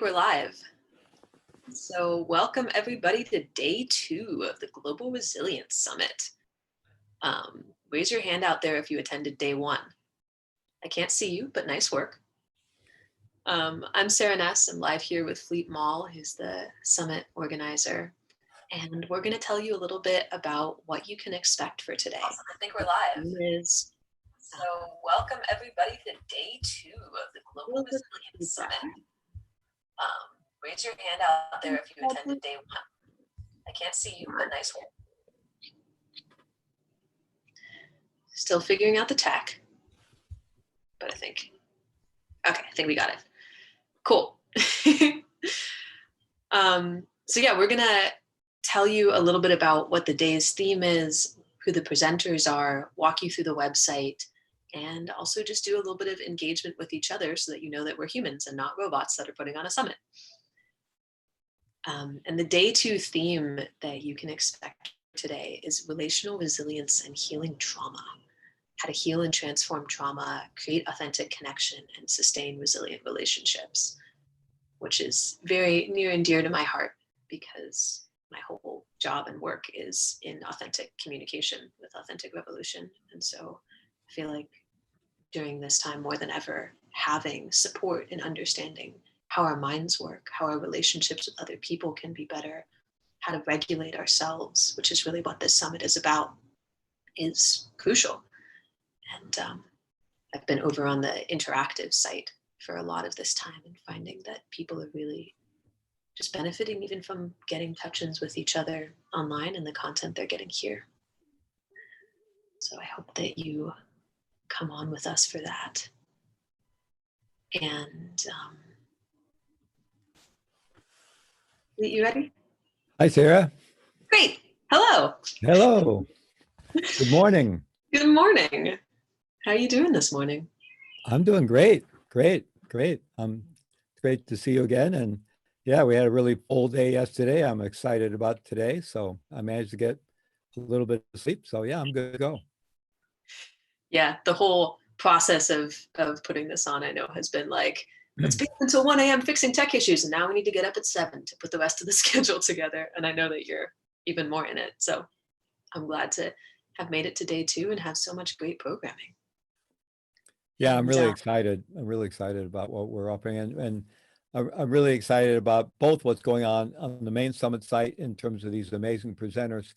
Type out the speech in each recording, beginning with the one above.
we're live. So welcome everybody to day 2 of the Global Resilience Summit. Raise your hand out there if you attended day 1. I can't see you, but nice work. I'm Sara Ness. I'm live here with Maull, who's the summit organizer. And we're going to tell you a little bit about what you can expect for today. Awesome. I think we're live. So welcome everybody to day 2 of the Global Resilience Summit. Raise your hand out there if you attended day 1. I can't see you, but nice work. Still figuring out the tech, but I think we got it. Cool. So yeah, we're gonna tell you a little bit about what the day's theme is, who the presenters are, walk you through the website, and also just do a little bit of engagement with each other so that you know that we're humans and not robots that are putting on a summit. And the day 2 theme that you can expect today is relational resilience and healing trauma. How to heal and transform trauma, create authentic connection, and sustain resilient relationships, which is very near and dear to my heart because my whole job and work is in authentic communication with authentic revolution. And so I feel like during this time more than ever, having support and understanding how our minds work, how our relationships with other people can be better, how to regulate ourselves, which is really what this summit is about, is crucial. And I've been over on the interactive site for a lot of this time and finding that people are really just benefiting even from getting touch-ins with each other online and the content they're getting here. So I hope that you come on with us for that. And you ready? Hi, Sara. Great. Hello. Hello. Good morning. Good morning. How are you doing this morning? I'm doing great. Great. It's great to see you again. And yeah, we had a really full day yesterday. I'm excited about today. So I managed to get a little bit of sleep. So yeah, I'm good to go. Yeah, the whole process of putting this on, I know, has been like, let's be until 1 a.m. fixing tech issues. And now we need to get up at 7 to put the rest of the schedule together. And I know that you're even more in it. So I'm glad to have made it to day 2 and have so much great programming. Yeah, I'm really excited. I'm really excited about what we're offering. And I'm really excited about both what's going on the main summit site in terms of these amazing presenters,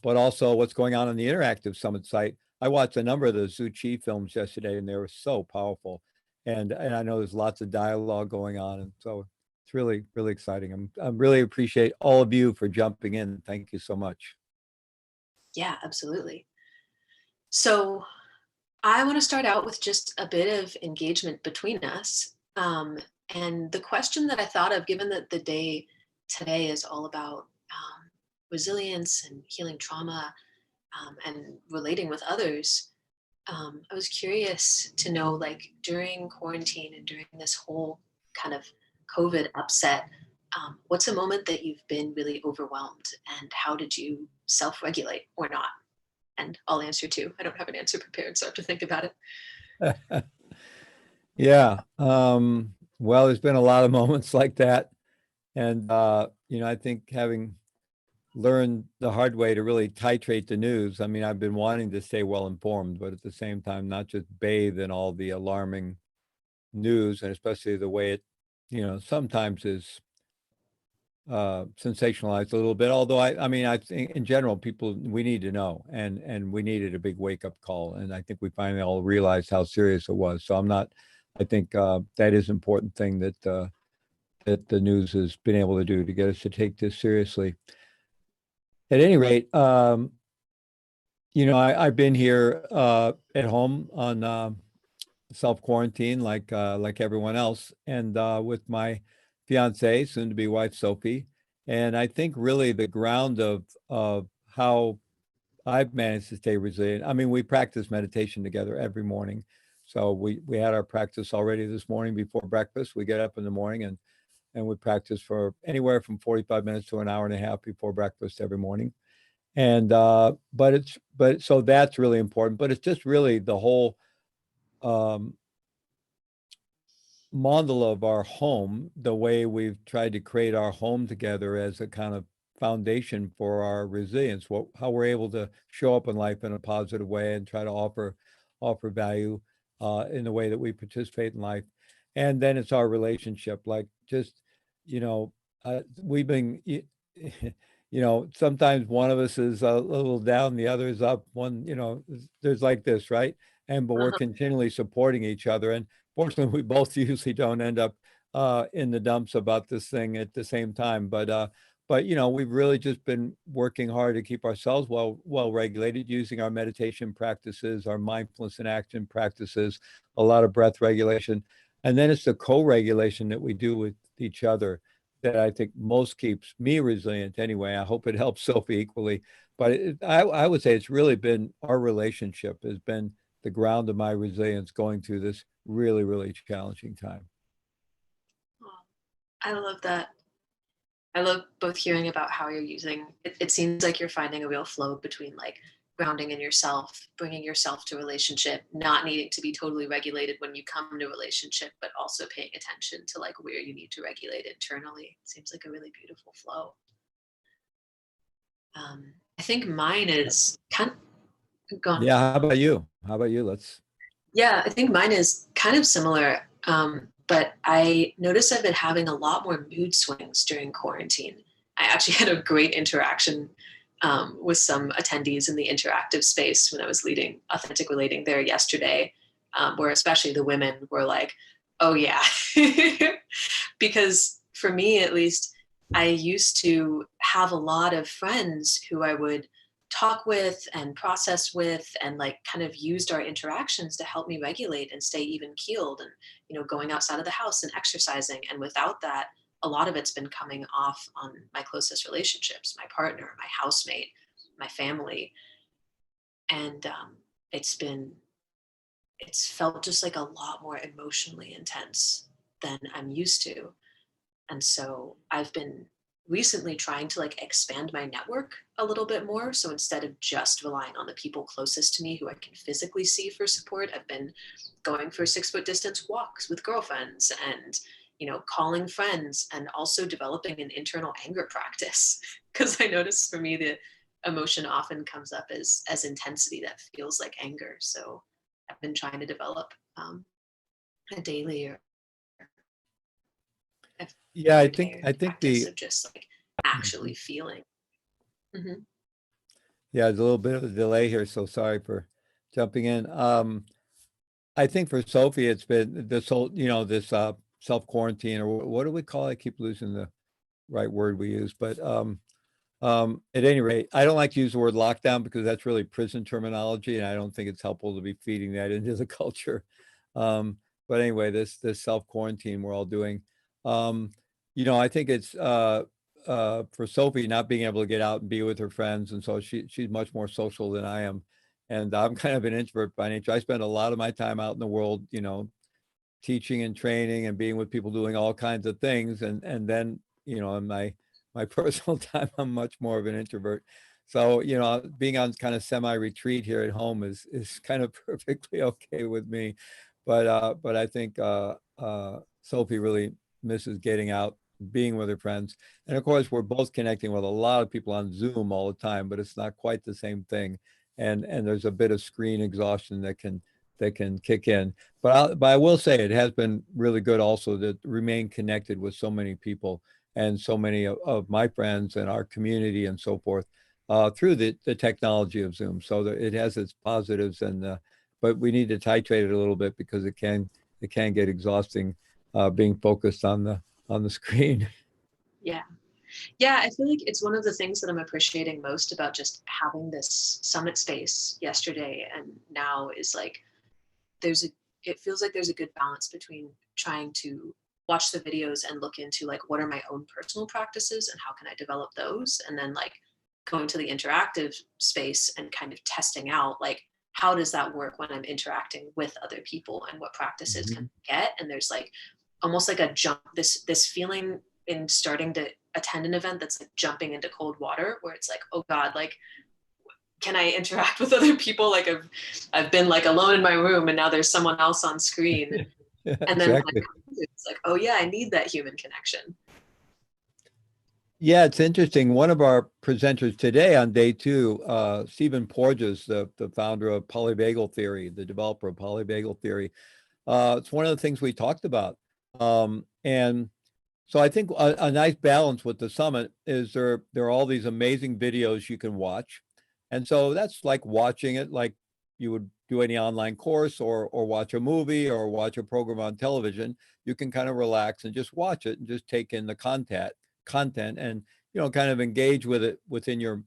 but also what's going on the interactive summit site. I watched a number of the Zhu Qi films yesterday and they were so powerful. And I know there's lots of dialogue going on. And so it's really, really exciting. I really appreciate all of you for jumping in. Thank you so much. Yeah, absolutely. So I want to start out with just a bit of engagement between us. And the question that I thought of, given that the day today is all about resilience and healing trauma and relating with others, I was curious to know, like, during quarantine and during this whole kind of COVID upset, what's a moment that you've been really overwhelmed and how did you self-regulate or not? And I'll answer too. I don't have an answer prepared, so I have to think about it. Yeah. Well, there's been a lot of moments like that. And, I think having learned the hard way to really titrate the news, I mean, I've been wanting to stay well informed, but at the same time, not just bathe in all the alarming news, and especially the way it, sometimes is sensationalized a little bit. Although I think in general, we need to know, and we needed a big wake up call. And I think we finally all realized how serious it was. So I think that is an important thing that the news has been able to do to get us to take this seriously. At any rate, I've been here at home on self-quarantine like everyone else, and with my fiance, soon to be wife, Sophie. And I think really the ground of how I've managed to stay resilient. I mean, we practice meditation together every morning. So we had our practice already this morning before breakfast. We get up in the morning and we practice for anywhere from 45 minutes to an hour and a half before breakfast every morning. And so that's really important. But it's just really the whole mandala of our home, the way we've tried to create our home together as a kind of foundation for our resilience, how we're able to show up in life in a positive way and try to offer value in the way that we participate in life. And then it's our relationship, like just, you know, we've been, sometimes one of us is a little down, the other is up. One, there's like this, right? But we're Uh-huh. continually supporting each other. And fortunately, we both usually don't end up in the dumps about this thing at the same time. But we've really just been working hard to keep ourselves well regulated, using our meditation practices, our mindfulness and action practices, a lot of breath regulation, and then it's the co-regulation that we do with each other that I think most keeps me resilient. Anyway, I hope it helps Sophie equally. But I would say it's really been our relationship has been the ground of my resilience going through this really, really challenging time. Oh, I love that. I love both hearing about how you're using it. It seems like you're finding a real flow between like grounding in yourself, bringing yourself to relationship, not needing to be totally regulated when you come to relationship, but also paying attention to like where you need to regulate internally. It seems like a really beautiful flow. I think mine is kind of gone. Yeah. How about you? How about you? Let's. Yeah, I think mine is kind of similar. But I noticed I've been having a lot more mood swings during quarantine. I actually had a great interaction with some attendees in the interactive space when I was leading Authentic Relating there yesterday, where especially the women were like, oh, yeah. Because for me, at least, I used to have a lot of friends who I would talk with and process with and like kind of used our interactions to help me regulate and stay even keeled and going outside of the house and exercising. And without that, a lot of it's been coming off on my closest relationships, my partner, my housemate, my family. And it's felt just like a lot more emotionally intense than I'm used to. And so I've been recently trying to like expand my network a little bit more. So instead of just relying on the people closest to me who I can physically see for support, I've been going for 6 foot distance walks with girlfriends and calling friends, and also developing an internal anger practice. Because I notice for me the emotion often comes up as intensity that feels like anger. So I've been trying to develop a daily or Yeah, I every think day I think practice the of just like Mhm. actually feeling. Mm-hmm. Yeah, there's a little bit of a delay here, so sorry for jumping in. I think for Sophie, it's been this whole, this self quarantine, or what do we call it? I keep losing the right word we use, but at any rate, I don't like to use the word lockdown because that's really prison terminology, and I don't think it's helpful to be feeding that into the culture. Um, but anyway, this self quarantine we're all doing. Um, I think it's for Sophie not being able to get out and be with her friends, and so she's much more social than I am, and I'm kind of an introvert by nature. I spend a lot of my time out in the world, teaching and training and being with people doing all kinds of things, and then in my personal time I'm much more of an introvert. So being on kind of semi retreat here at home is kind of perfectly okay with me. But I think Sophie really misses getting out, being with her friends, and of course we're both connecting with a lot of people on Zoom all the time, but it's not quite the same thing, and there's a bit of screen exhaustion that can kick in. But I will say it has been really good also to remain connected with so many people and so many of my friends and our community and so forth through the technology of Zoom. So that it has its positives, but we need to titrate it a little bit because it can get exhausting being focused on the screen. Yeah. Yeah, I feel like it's one of the things that I'm appreciating most about just having this summit space yesterday and now is like there's a it feels like there's a good balance between trying to watch the videos and look into like what are my own personal practices and how can I develop those, and then like going to the interactive space and kind of testing out like how does that work when I'm interacting with other people and what practices can Mhm. I get. And there's like almost like a jump, this feeling in starting to attend an event that's like jumping into cold water where it's like, oh god, like can I interact with other people? Like I've been like alone in my room and now there's someone else on screen. And then when it Exactly. comes, it's like, oh yeah, I need that human connection. Yeah, it's interesting. One of our presenters today on day two, Stephen Porges, the founder of polyvagal theory, the developer of polyvagal theory, it's one of the things we talked about. And so I think a nice balance with the summit is there are all these amazing videos you can watch. And so that's like watching it like you would do any online course or watch a movie or watch a program on television. You can kind of relax and just watch it and just take in the content and kind of engage with it within your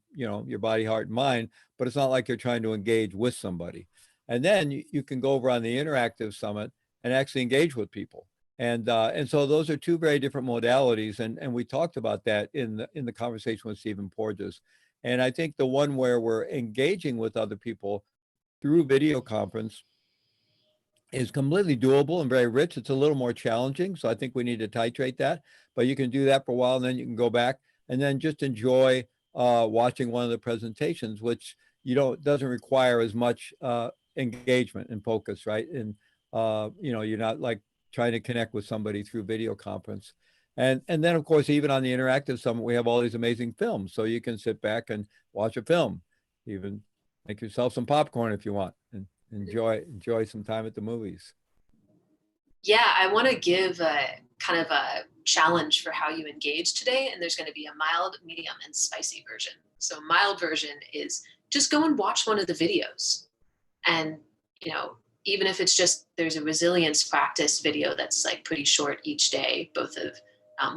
body, heart, and mind, but it's not like you're trying to engage with somebody. And then you can go over on the interactive summit and actually engage with people. And so those are two very different modalities, and we talked about that in the conversation with Stephen Porges. And I think the one where we're engaging with other people through video conference is completely doable and very rich. It's a little more challenging, so I think we need to titrate that. But you can do that for a while, and then you can go back and then just enjoy watching one of the presentations, which doesn't require as much engagement and focus, right? And you're not like trying to connect with somebody through video conference. And then of course, even on the interactive summit, we have all these amazing films, so you can sit back and watch a film, even make yourself some popcorn if you want, and enjoy some time at the movies. Yeah, I want to give a kind of a challenge for how you engage today. And there's going to be a mild, medium, and spicy version. So, mild version is just go and watch one of the videos. And, even if it's just there's a resilience practice video that's like pretty short each day, both of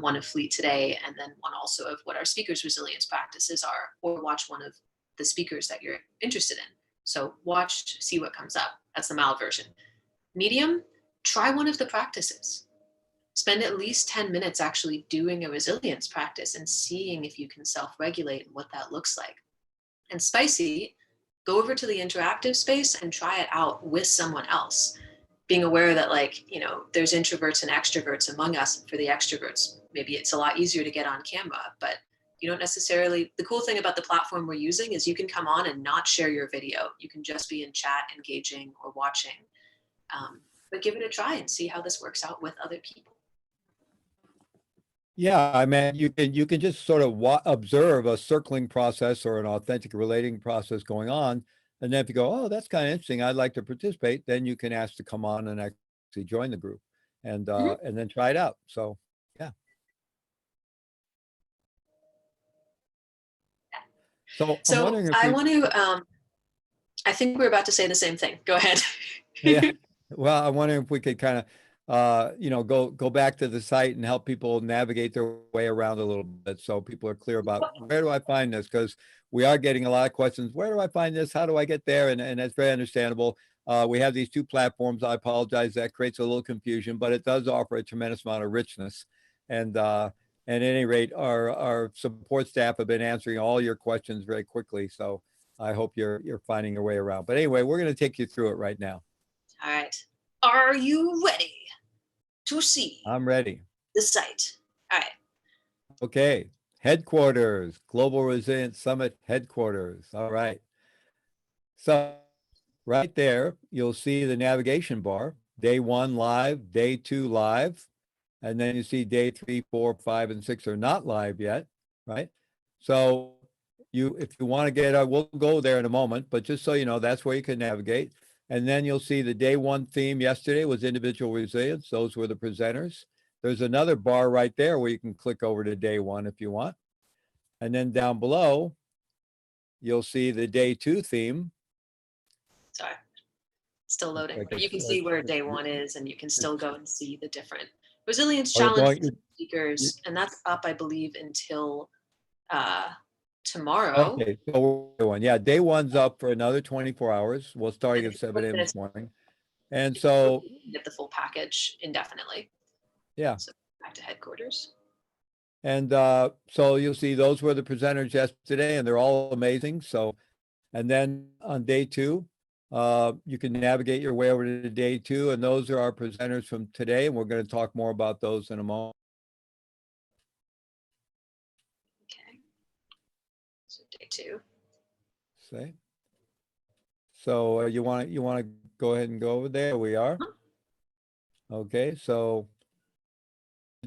one of Fleet today and then one also of what our speakers' resilience practices are, or watch one of the speakers that you're interested in. So, watch, see what comes up. That's the mild version. Medium, try one of the practices. Spend at least 10 minutes actually doing a resilience practice and seeing if you can self regulate and what that looks like. And spicy, go over to the interactive space and try it out with someone else. Being aware that, there's introverts and extroverts among us. And for the extroverts, maybe it's a lot easier to get on camera, but you don't necessarily. The cool thing about the platform we're using is you can come on and not share your video. You can just be in chat, engaging, or watching. But give it a try and see how this works out with other people. Yeah, I mean, you can just sort of observe a circling process or an authentic relating process going on, and then if you go, oh, that's kind of interesting, I'd like to participate, then you can ask to come on and actually join the group, and Mhm. and then try it out. So, yeah. So I'm So wondering if I we, want to, I think we're about to say the same thing. Go ahead. yeah, well, I'm wondering if we could kind of, go back to the site and help people navigate their way around a little bit, so people are clear about where do I find this? Because we are getting a lot of questions. Where do I find this? How do I get there? And that's very understandable. We have these two platforms. I apologize. That creates a little confusion, but it does offer a tremendous amount of richness. And at any rate, our support staff have been answering all your questions very quickly. So I hope you're finding your way around. But anyway, we're going to take you through it right now. All right. Are you ready to see I'm ready. the site? All right. Okay. Headquarters, Global Resilience Summit headquarters. All right. So right there, you'll see the navigation bar. Day one live, day two live, and then you see day 3, 4, 5, and 6 are not live yet, right? So if you want to we'll go there in a moment, but just so you know, that's where you can navigate. And then you'll see the day one theme yesterday was individual resilience. Those were the presenters. There's another bar right there where you can click over to day one if you want. And then down below, you'll see the day two theme. Sorry. Still loading. Like But you can see where day one is, and you can still go and see the different resilience oh, you're challenges going, and speakers. And that's up, I believe, until uh, tomorrow. okay, so day one. Yeah, day one's up for another 24 hours. Well, starting And at it's 7 20 a.m. this minutes. morning. And You so, can get the full package indefinitely. yeah. So back to headquarters. And so you'll see those were the presenters yesterday, and they're all amazing. So, and then on day two, you can navigate your way over to day two, and those are our presenters from today. And we're going to talk more about those in a moment. Okay. So day two. Say. So you want to go ahead and go over there? We are. Huh? Okay, so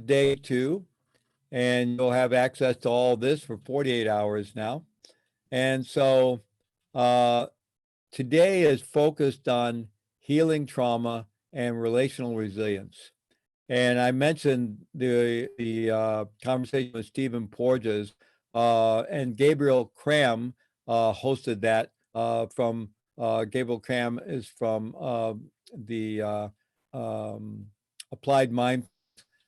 day 2, and you'll have access to all this for 48 hours now. And so uh, today is focused on healing trauma and relational resilience. And I mentioned the conversation with Stephen Porges, and Gabriel Cram hosted that. From Gabriel Cram is from the um, Applied Mind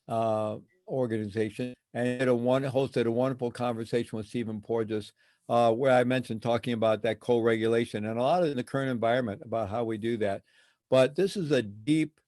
uh, organization, and hosted a wonderful conversation with Stephen Porges, where I mentioned talking about that co-regulation and a lot of the current environment about how we do that. But this is a deep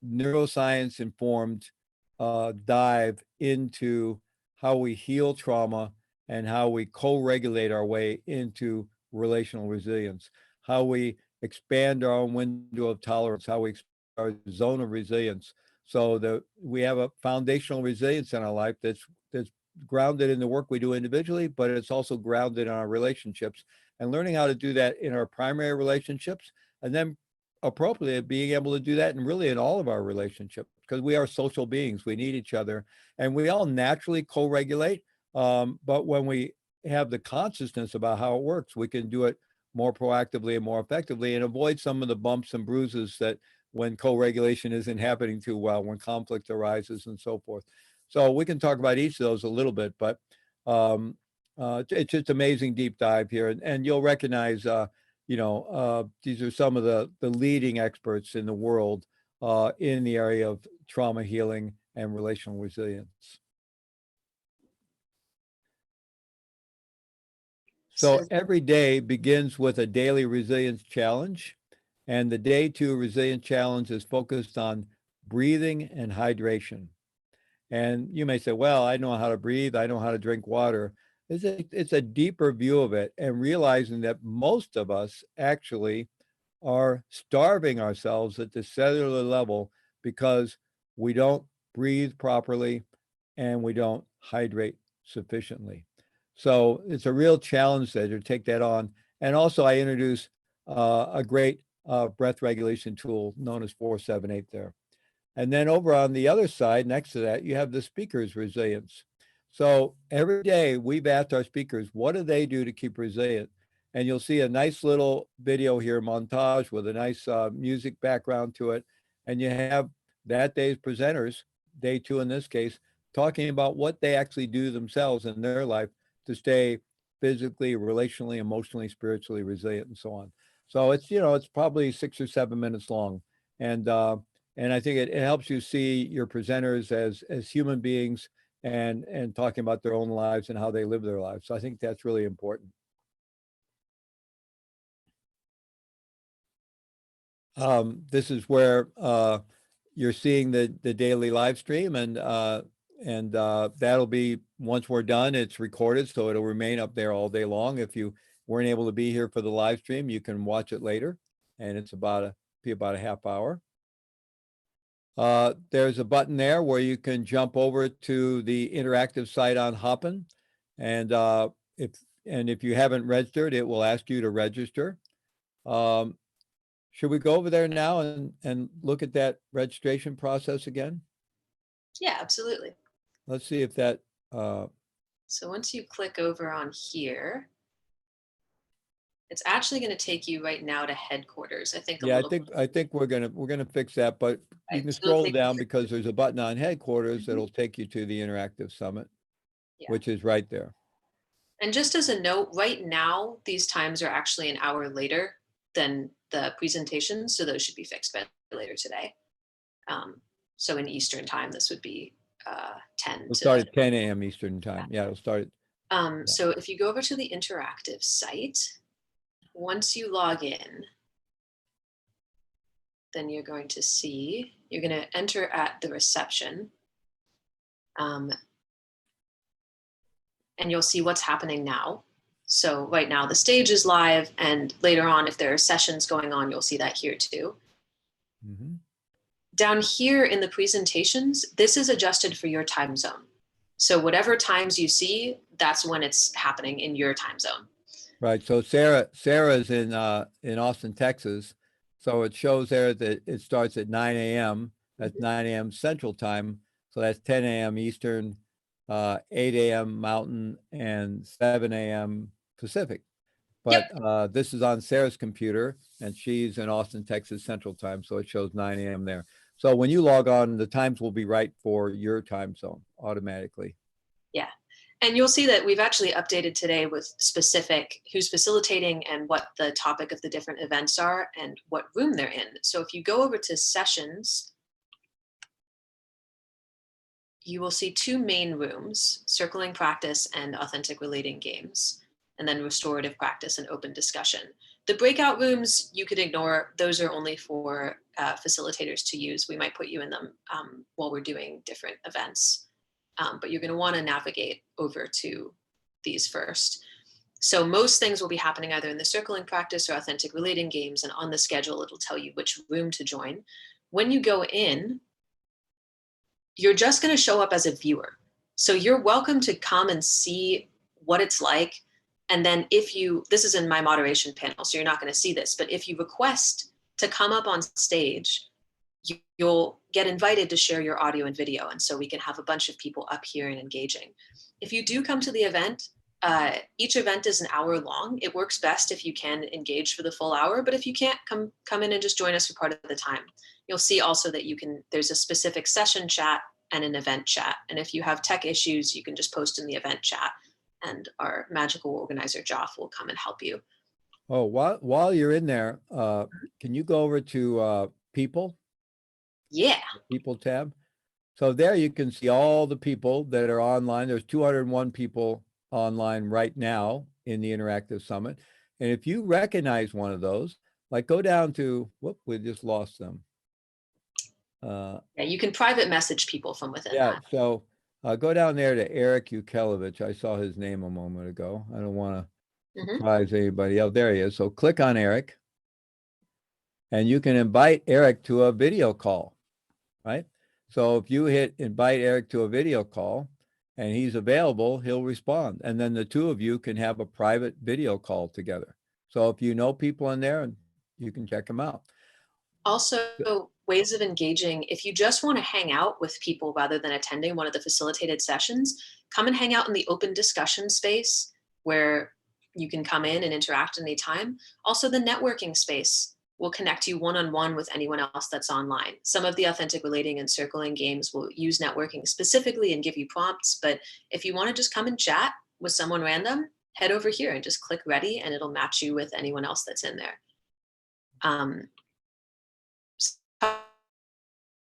neuroscience informed dive into how we heal trauma and how we co-regulate our way into relational resilience, how we expand our own window of tolerance, how we expand our zone of resilience, so that we have a foundational resilience in our life that's grounded in the work we do individually, but it's also grounded in our relationships, and learning how to do that in our primary relationships, and then appropriately being able to do that and really in all of our relationships, because we are social beings. We need each other, and we all naturally co-regulate. But when we have the consciousness about how it works, we can do it more proactively and more effectively, and avoid some of the bumps and bruises that when co-regulation isn't happening too well, when conflict arises and so forth. So we can talk about each of those a little bit, but it's just amazing deep dive here, and you'll recognize these are some of the leading experts in the world in the area of trauma healing and relational resilience. So every day begins with a daily resilience challenge, and the day 2 resilience challenge is focused on breathing and hydration. And you may say, well, I know how to breathe, I know how to drink water. It's a deeper view of it, and realizing that most of us actually are starving ourselves at the cellular level because we don't breathe properly and we don't hydrate sufficiently. So it's a real challenge there to take that on. And also, I introduce a great breath regulation tool known as 478 there. And then over on the other side, next to that, you have the speaker's resilience. So every day we've asked our speakers, what do they do to keep resilient? And you'll see a nice little video here, montage with a nice music background to it. And you have that day's presenters, day 2 in this case, talking about what they actually do themselves in their life to stay physically, relationally, emotionally, spiritually resilient, and so on. So it's probably 6 or 7 minutes long. And I think it helps you see your presenters as human beings, and talking about their own lives and how they live their lives. So I think that's really important. This is where you're seeing the daily live stream, and that'll be, once we're done, it's recorded, so it'll remain up there all day long. If you weren't able to be here for the live stream, you can watch it later, and it's about a half hour. There's a button there where you can jump over to the interactive site on Hopin, and if you haven't registered, it will ask you to register. Should we go over there now and look at that registration process again? Yeah, absolutely. Let's see if that. So once you click over on here, it's actually going to take you right now to headquarters. I think. I think we're gonna fix that, but you can scroll down because there's a button on headquarters that'll take you to the interactive summit, which is right there. And just as a note, right now these times are actually an hour later than the presentation, so those should be fixed by later today. So in Eastern time, this would be 10. It'll start at 10 a.m. Eastern time. Yeah, it'll start. So if you go over to the interactive site, once you log in, then you're going to enter at the reception. And you'll see what's happening now. So right now the stage is live, and later on, if there are sessions going on, you'll see that here too. Mm-hmm. Down here in the presentations, this is adjusted for your time zone. So whatever times you see, that's when it's happening in your time zone. Right. So Sarah's in Austin, Texas. So it shows there that it starts at 9 a.m. That's 9 a.m. Central Time. So that's 10 a.m. Eastern, 8 a.m. Mountain, and 7 a.m. Pacific. Yep. But this is on Sarah's computer, and she's in Austin, Texas Central Time, so it shows 9 a.m. there. So when you log on, the times will be right for your time zone automatically. Yeah. And you'll see that we've actually updated today with specific who's facilitating and what the topic of the different events are and what room they're in. So if you go over to sessions, you will see two main rooms, circling practice and authentic relating games, and then restorative practice and open discussion. The breakout rooms you could ignore. Those are only for facilitators to use. We might put you in them while we're doing different events. But you're going to want to navigate over to these first. So most things will be happening either in the circling practice or authentic relating games, and on the schedule, it'll tell you which room to join. When you go in, you're just going to show up as a viewer. So you're welcome to come and see what it's like. And then this is in my moderation panel, so you're not going to see this, but if you request to come up on stage, you'll get invited to share your audio and video. And so we can have a bunch of people up here and engaging. If you do come to the event, each event is an hour long. It works best if you can engage for the full hour, but if you can't, come in and just join us for part of the time. You'll see also that there's a specific session chat and an event chat. And if you have tech issues, you can just post in the event chat and our magical organizer, Joff, will come and help you. Oh, while you're in there, can you go over to people? Yeah. People tab. So there you can see all the people that are online. There's 201 people online right now in the Interactive Summit. And if you recognize one of those, like go down to, we just lost them. Yeah, you can private message people from within that. So go down there to Eric Ukelevich. I saw his name a moment ago. I don't want to surprise anybody. Oh, there he is. So click on Eric. And you can invite Eric to a video call, right? So if you hit invite Eric to a video call and he's available, he'll respond. And then the two of you can have a private video call together. So if you know people in there, you can check them out. Also, ways of engaging. If you just want to hang out with people rather than attending one of the facilitated sessions, come and hang out in the open discussion space where you can come in and interact anytime. Also, the networking space will connect you one-on-one with anyone else that's online. Some of the authentic relating and circling games will use networking specifically and give you prompts, but if you want to just come and chat with someone random, head over here and just click ready and it'll match you with anyone else that's in there.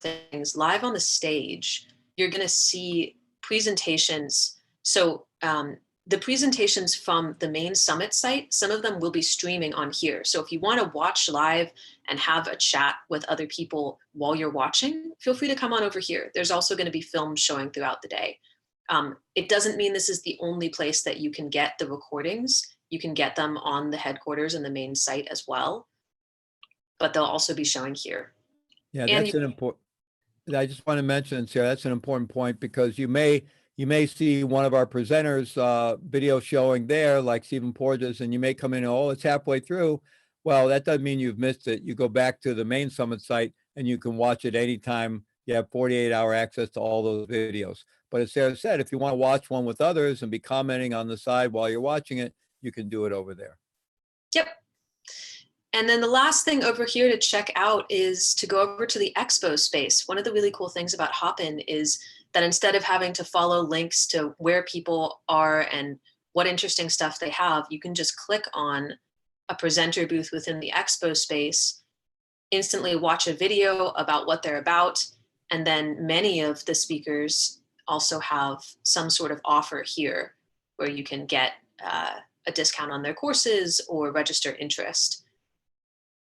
Things live on the stage, you're going to see presentations. So the presentations from the main summit site, some of them will be streaming on here. So if you want to watch live and have a chat with other people while you're watching, feel free to come on over here. There's also going to be films showing throughout the day. It doesn't mean this is the only place that you can get the recordings. You can get them on the headquarters and the main site as well, but they'll also be showing here. Yeah, that's an important, I just want to mention, Sarah, that's an important point because you may see one of our presenters video showing there, like Stephen Porges, and you may come in, oh, it's halfway through. Well, that doesn't mean you've missed it. You go back to the main summit site and you can watch it anytime. You have 48-hour access to all those videos. But as Sarah said, if you want to watch one with others and be commenting on the side while you're watching it, you can do it over there. Yep. And then the last thing over here to check out is to go over to the expo space. One of the really cool things about Hopin is that instead of having to follow links to where people are and what interesting stuff they have, you can just click on a presenter booth within the expo space, instantly watch a video about what they're about, and then many of the speakers also have some sort of offer here where you can get a discount on their courses or register interest.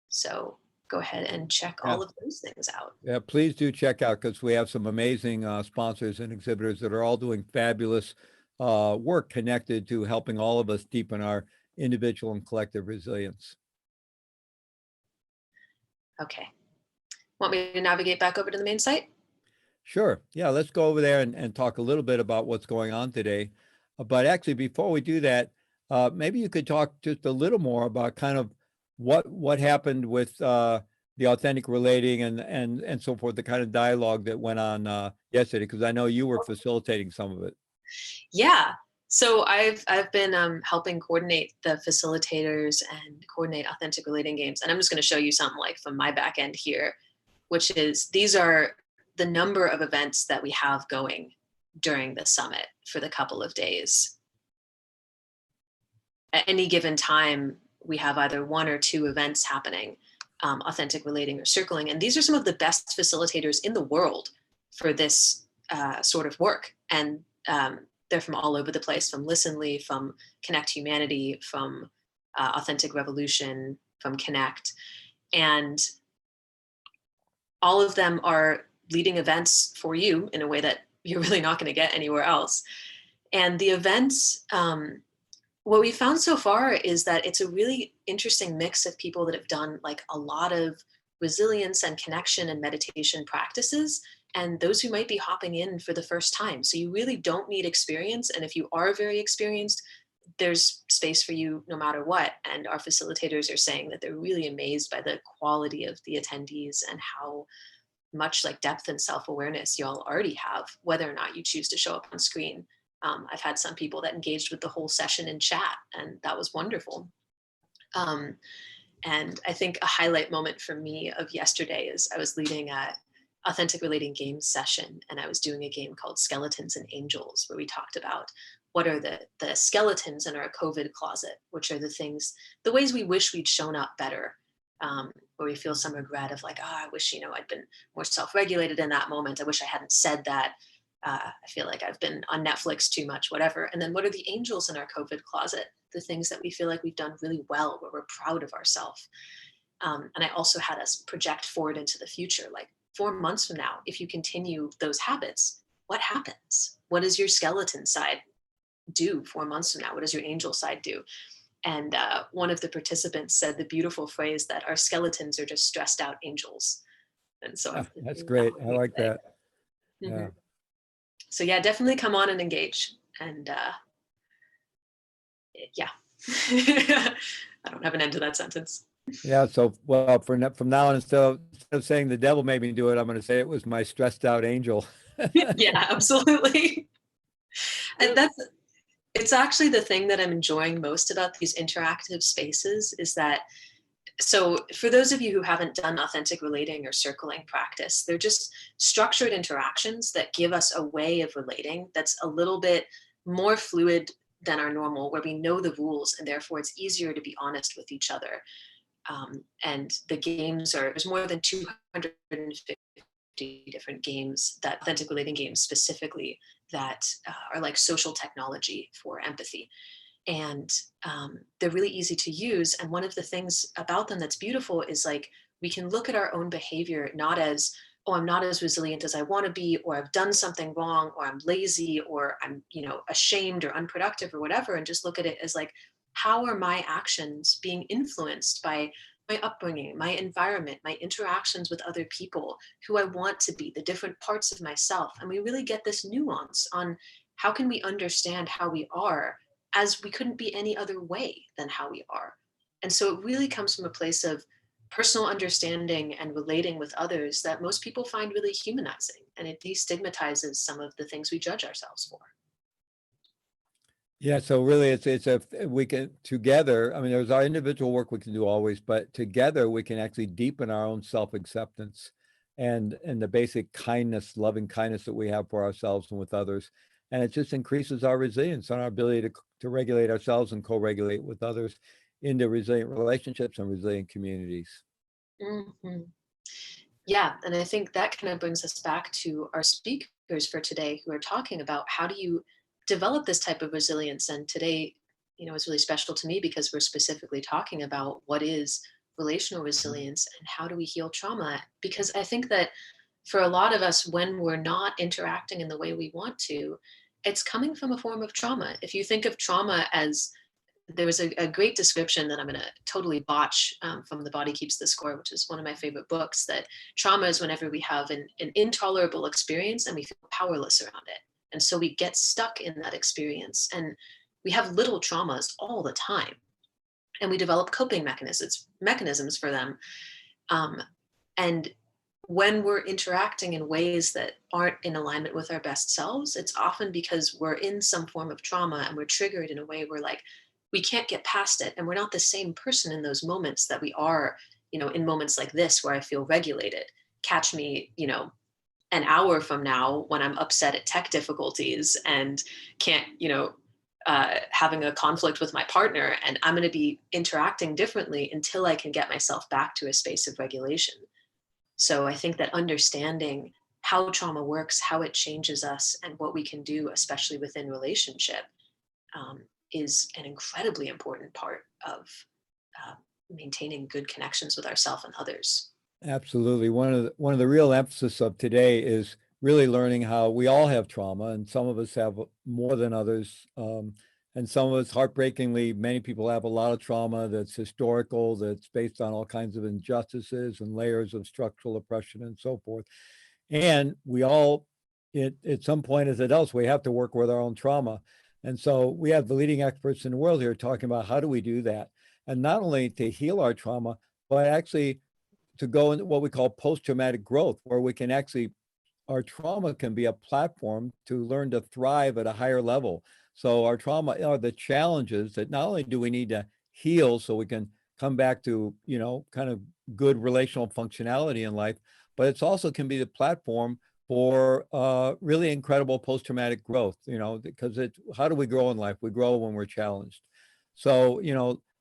So go ahead and check all of those things out. Yeah, please do check out because we have some amazing sponsors and exhibitors that are all doing fabulous work connected to helping all of us deepen our individual and collective resilience. Okay. Want me to navigate back over to the main site? Sure. Yeah, let's go over there and talk a little bit about what's going on today. But actually, before we do that, maybe you could talk just a little more about kind of what happened with the authentic relating and so forth, the kind of dialogue that went on yesterday, because I know you were facilitating some of it. Yeah. So I've been helping coordinate the facilitators and coordinate authentic relating games. And I'm just going to show you something like from my back end here, which is these are the number of events that we have going during the summit for the couple of days. At any given time, we have either one or two events happening, authentic relating or circling. And these are some of the best facilitators in the world for this sort of work. And they're from all over the place, from Listenly, from Connect Humanity, from Authentic Revolution, from Connect. And all of them are leading events for you in a way that you're really not going to get anywhere else. And the events, what we found so far is that it's a really interesting mix of people that have done like a lot of resilience and connection and meditation practices, and those who might be hopping in for the first time. So you really don't need experience. And if you are very experienced, there's space for you no matter what. And our facilitators are saying that they're really amazed by the quality of the attendees and how much like depth and self-awareness y'all already have, whether or not you choose to show up on screen. I've had some people that engaged with the whole session in chat, and that was wonderful. And I think a highlight moment for me of yesterday is I was leading a authentic relating games session, and I was doing a game called Skeletons and Angels, where we talked about what are the skeletons in our COVID closet, which are the things, the ways we wish we'd shown up better, where we feel some regret of like, oh, I wish, I'd been more self-regulated in that moment. I wish I hadn't said that. I feel like I've been on Netflix too much, whatever. And then what are the angels in our COVID closet? The things that we feel like we've done really well, where we're proud of ourselves. And I also had us project forward into the future, like 4 months from now, if you continue those habits, what happens? What does your skeleton side do 4 months from now? What does your angel side do? And one of the participants said the beautiful phrase that our skeletons are just stressed out angels. And so I'm That's thinking great. that I like that. Mm-hmm. Yeah. So yeah, definitely come on and engage. And yeah, I don't have an end to that sentence. Yeah. So, well, from now on, instead of saying the devil made me do it, I'm going to say it was my stressed out angel. Yeah, absolutely. And it's actually the thing that I'm enjoying most about these interactive spaces is that, so for those of you who haven't done authentic relating or circling practice, they're just structured interactions that give us a way of relating that's a little bit more fluid than our normal, where we know the rules and therefore it's easier to be honest with each other. And the games there's more than 250 different games, that authentic relating games specifically, that are like social technology for empathy. And they're really easy to use. And one of the things about them that's beautiful is like we can look at our own behavior not as, oh, I'm not as resilient as I want to be, or I've done something wrong, or I'm lazy, or I'm ashamed or unproductive or whatever, and just look at it as like, how are my actions being influenced by my upbringing, my environment, my interactions with other people, who I want to be, the different parts of myself. And we really get this nuance on how can we understand how we are, as we couldn't be any other way than how we are. And so it really comes from a place of personal understanding and relating with others that most people find really humanizing. And it destigmatizes some of the things we judge ourselves for. Yeah, so really we can together, I mean, there's our individual work we can do always, but together we can actually deepen our own self-acceptance and the basic kindness, loving kindness that we have for ourselves and with others. And it just increases our resilience and our ability to regulate ourselves and co-regulate with others into resilient relationships and resilient communities. Mm-hmm. Yeah, and I think that kind of brings us back to our speakers for today, who are talking about how do you develop this type of resilience. And today, is really special to me because we're specifically talking about what is relational resilience and how do we heal trauma. Because I think that for a lot of us, when we're not interacting in the way we want to, it's coming from a form of trauma. If you think of trauma as, there was a great description that I'm going to totally botch, from The Body Keeps the Score, which is one of my favorite books, that trauma is whenever we have an intolerable experience and we feel powerless around it. And so we get stuck in that experience, and we have little traumas all the time, and we develop coping mechanisms for them. And when we're interacting in ways that aren't in alignment with our best selves, it's often because we're in some form of trauma and we're triggered in a way where like we can't get past it. And we're not the same person in those moments that we are, in moments like this where I feel regulated. Catch me, an hour from now when I'm upset at tech difficulties and can't, having a conflict with my partner, and I'm going to be interacting differently until I can get myself back to a space of regulation. So I think that understanding how trauma works, how it changes us, and what we can do, especially within relationship, is an incredibly important part of uh, maintaining good connections with ourselves and others. Absolutely. One of the real emphasis of today is really learning how we all have trauma, and some of us have more than others. And some of us, heartbreakingly, many people have a lot of trauma that's historical, that's based on all kinds of injustices and layers of structural oppression and so forth. And we all, at some point as adults, we have to work with our own trauma. And so we have the leading experts in the world here talking about how do we do that? And not only to heal our trauma, but actually to go into what we call post-traumatic growth, where we can actually, our trauma can be a platform to learn to thrive at a higher level. So our trauma are the challenges that not only do we need to heal so we can come back to, kind of good relational functionality in life, but it's also can be the platform for really incredible post-traumatic growth, because how do we grow in life? We grow when we're challenged. So,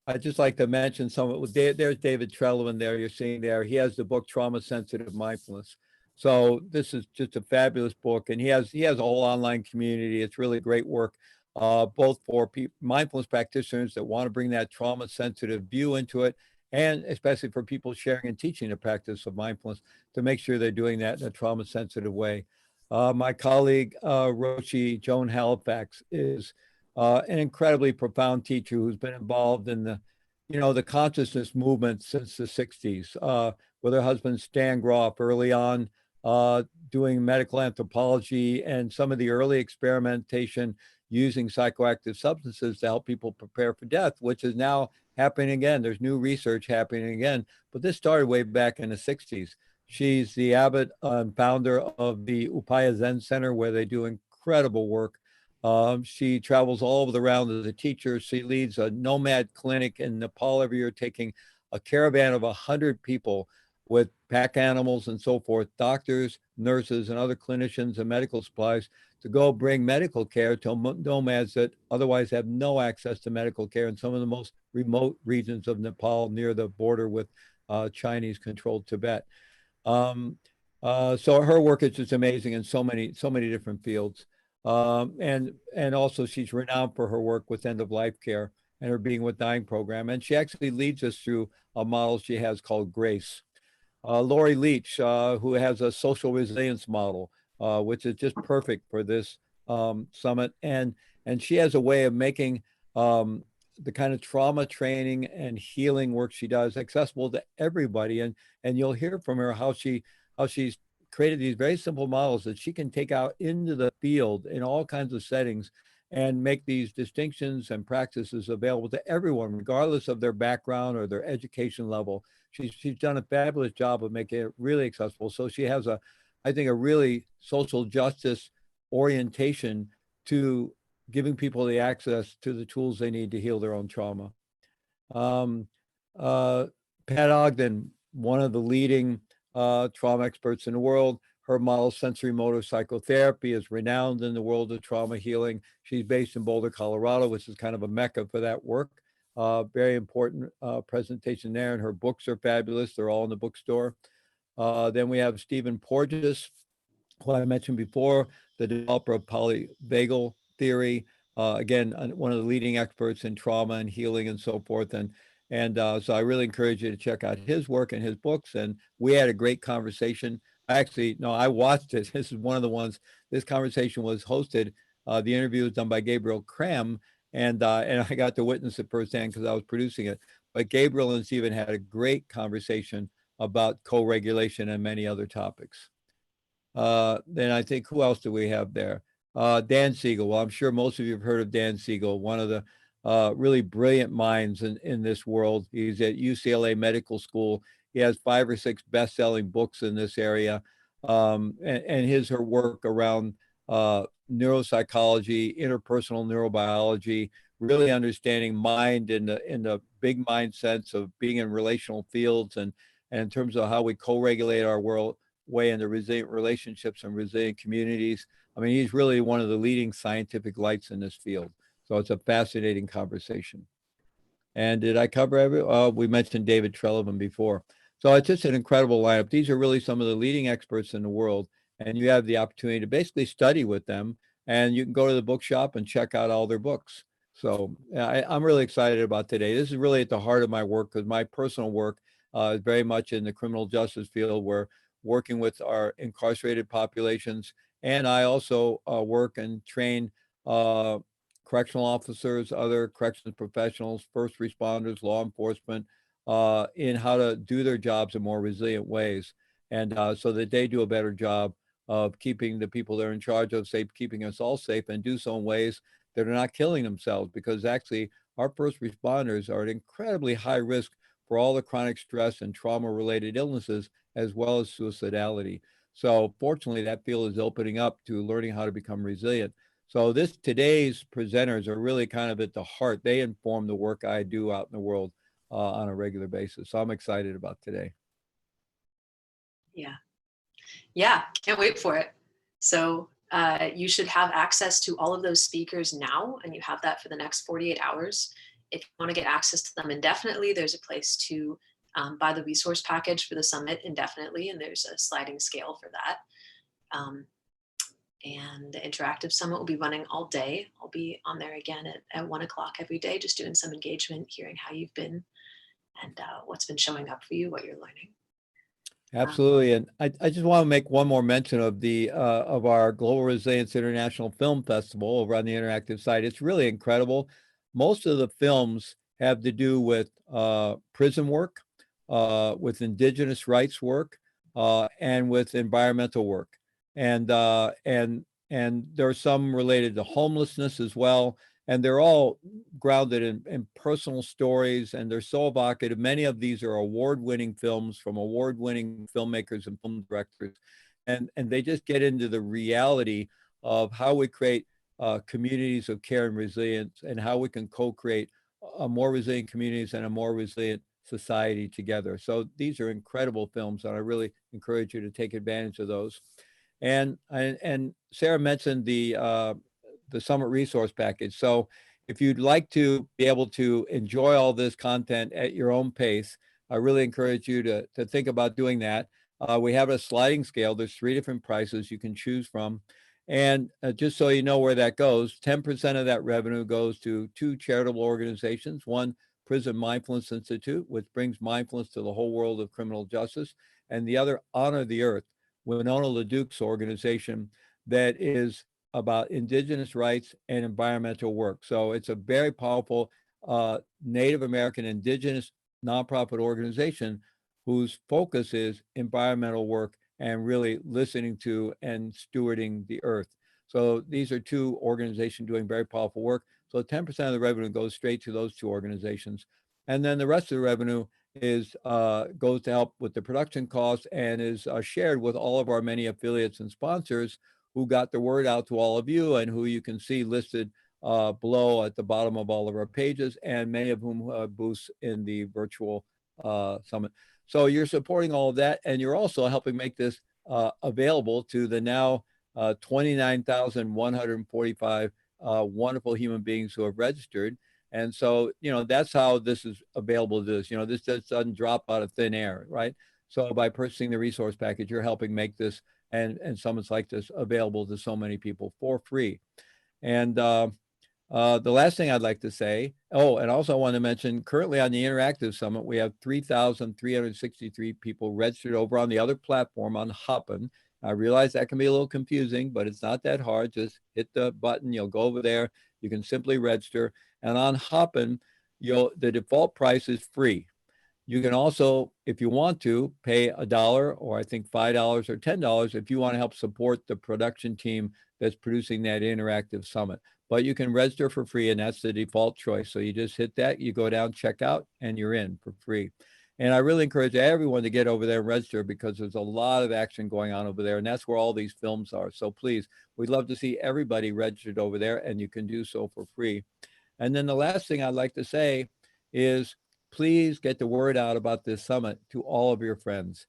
I'd just like to mention some of it. There's David Trelewan there, you're seeing there. He has the book Trauma Sensitive Mindfulness. So this is just a fabulous book, and he has a whole online community. It's really great work, both for mindfulness practitioners that want to bring that trauma sensitive view into it, and especially for people sharing and teaching the practice of mindfulness to make sure they're doing that in a trauma sensitive way. My colleague Roshi Joan Halifax is an incredibly profound teacher who's been involved in the consciousness movement since the 60s, with her husband Stan Groff early on, doing medical anthropology and some of the early experimentation using psychoactive substances to help people prepare for death, which is now happening again. There's new research happening again, but this started way back in the 60s. She's the abbot and founder of the Upaya Zen Center, where they do incredible work. She travels all over the round as a teacher. She leads a nomad clinic in Nepal every year, taking a caravan of 100 people with pack animals and so forth, doctors, nurses, and other clinicians and medical supplies to go bring medical care to nomads that otherwise have no access to medical care in some of the most remote regions of Nepal near the border with Chinese-controlled Tibet. So her work is just amazing in so many different fields. And also she's renowned for her work with end of life care and her Being with Dying program. And she actually leads us through a model she has called Grace. Lori Leach, who has a social resilience model, which is just perfect for this summit. And she has a way of making the kind of trauma training and healing work she does accessible to everybody. And you'll hear from her how she's created these very simple models that she can take out into the field in all kinds of settings and make these distinctions and practices available to everyone, regardless of their background or their education level. She's done a fabulous job of making it really accessible. So she has I think, a really social justice orientation to giving people the access to the tools they need to heal their own trauma. Um, uh, Pat Ogden, one of the leading trauma experts in the world. Her model, sensory motor psychotherapy, is renowned in the world of trauma healing. She's based in Boulder, Colorado, which is kind of a mecca for that work. Very important presentation there, and her books are fabulous. They're all in the bookstore. Then we have Stephen Porges, who I mentioned before, the developer of polyvagal theory. Again, one of the leading experts in trauma and healing and so forth. So I really encourage you to check out his work and his books. And we had a great conversation. Actually, no, I watched it. This is one of the ones. This conversation was hosted. The interview was done by Gabriel Cram, and I got to witness it firsthand because I was producing it. But Gabriel and Stephen had a great conversation about co-regulation and many other topics. Then I think, who else do we have there? Dan Siegel. Well, I'm sure most of you have heard of Dan Siegel, one of the really brilliant minds in this world. He's at UCLA Medical School. He has 5 or 6 best-selling books in this area. And her work around neuropsychology, interpersonal neurobiology, really understanding mind in the big mind sense of being in relational fields, and in terms of how we co-regulate our world way into resilient relationships and resilient communities. I mean, he's really one of the leading scientific lights in this field. So it's a fascinating conversation. And did I cover we mentioned David Treleaven before. So it's just an incredible lineup. These are really some of the leading experts in the world, and you have the opportunity to basically study with them, and you can go to the bookshop and check out all their books. So I'm really excited about today. This is really at the heart of my work, because my personal work is very much in the criminal justice field. We're working with our incarcerated populations, and I also work and train uh, correctional officers, other corrections professionals, first responders, law enforcement, in how to do their jobs in more resilient ways. And so that they do a better job of keeping the people they're in charge of safe, keeping us all safe, and do so in ways that are not killing themselves. Because actually, our first responders are at incredibly high risk for all the chronic stress and trauma related illnesses, as well as suicidality. So fortunately, that field is opening up to learning how to become resilient. So today's presenters are really kind of at the heart. They inform the work I do out in the world on a regular basis. So I'm excited about today. Yeah. Yeah, can't wait for it. So you should have access to all of those speakers now, and you have that for the next 48 hours. If you want to get access to them indefinitely, there's a place to buy the resource package for the summit indefinitely, and there's a sliding scale for that. And the interactive summit will be running all day. I'll be on there again at 1 o'clock every day, just doing some engagement, hearing how you've been and what's been showing up for you, what you're learning. Absolutely. And I just want to make one more mention of of our Global Resilience International Film Festival over on the interactive site. It's really incredible. Most of the films have to do with prison work, with indigenous rights work, and with environmental work. And there are some related to homelessness as well. And they're all grounded in personal stories, and they're so evocative. Many of these are award-winning films from award-winning filmmakers and film directors, and they just get into the reality of how we create communities of care and resilience, and how we can co-create a more resilient communities and a more resilient society together. So these are incredible films, and I really encourage you to take advantage of those. And Sara mentioned the Summit Resource Package. So if you'd like to be able to enjoy all this content at your own pace, I really encourage you to think about doing that. We have a sliding scale. There's 3 different prices you can choose from. And just so you know where that goes, 10% of that revenue goes to 2 charitable organizations. One, Prison Mindfulness Institute, which brings mindfulness to the whole world of criminal justice, and the other, Honor the Earth, Winona LaDuke's organization, that is about indigenous rights and environmental work. So it's a very powerful Native American indigenous nonprofit organization whose focus is environmental work and really listening to and stewarding the earth. So these are 2 organizations doing very powerful work. So 10% of the revenue goes straight to those 2 organizations. And then the rest of the revenue goes to help with the production costs, and is shared with all of our many affiliates and sponsors who got the word out to all of you, and who you can see listed below at the bottom of all of our pages, and many of whom have booths in the virtual summit. So you're supporting all of that, and you're also helping make this available to the now 29,145 wonderful human beings who have registered. And so, that's how this is available to us. This just doesn't drop out of thin air, right? So by purchasing the resource package, you're helping make this and summits like this available to so many people for free. And the last thing I'd like to say, and also I want to mention, currently on the Interactive Summit, we have 3,363 people registered over on the other platform on Hopin. I realize that can be a little confusing, but it's not that hard. Just hit the button, you'll go over there, you can simply register. And on Hopin, the default price is free. You can also, if you want to, pay $1, or I think $5 or $10 if you want to help support the production team that's producing that interactive summit. But you can register for free, and that's the default choice. So you just hit that, you go down, check out, and you're in for free. And I really encourage everyone to get over there and register, because there's a lot of action going on over there. And that's where all these films are. So please, we'd love to see everybody registered over there, and you can do so for free. And then the last thing I'd like to say is, please get the word out about this summit to all of your friends.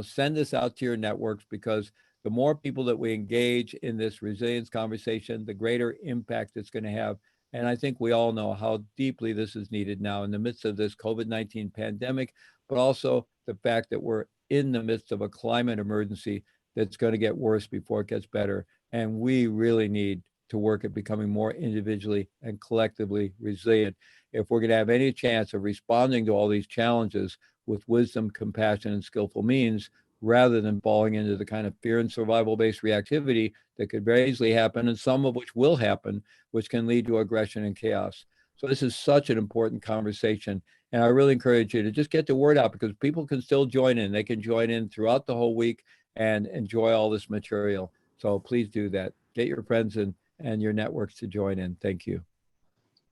Send this out to your networks, because the more people that we engage in this resilience conversation, the greater impact it's going to have. And I think we all know how deeply this is needed now in the midst of this COVID-19 pandemic, but also the fact that we're in the midst of a climate emergency that's going to get worse before it gets better. And we really need to work at becoming more individually and collectively resilient if we're going to have any chance of responding to all these challenges with wisdom, compassion, and skillful means, rather than falling into the kind of fear and survival-based reactivity that could very easily happen, and some of which will happen, which can lead to aggression and chaos. So this is such an important conversation. And I really encourage you to just get the word out, because people can still join in. They can join in throughout the whole week and enjoy all this material. So please do that. Get your friends and your networks to join in. Thank you.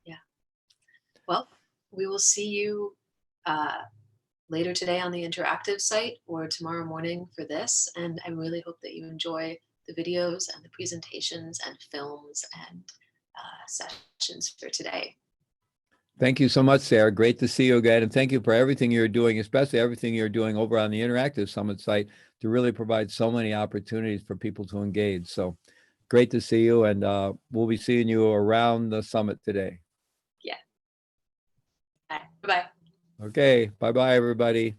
Yeah. Well, we will see you later today on the interactive site, or tomorrow morning for this. And I really hope that you enjoy the videos and the presentations and films and sessions for today. Thank you so much, Sarah. Great to see you again. And thank you for everything you're doing, especially everything you're doing over on the Interactive Summit site, to really provide so many opportunities for people to engage. So great to see you. And we'll be seeing you around the summit today. Yeah. Bye. Bye-bye. Okay. Bye-bye, everybody.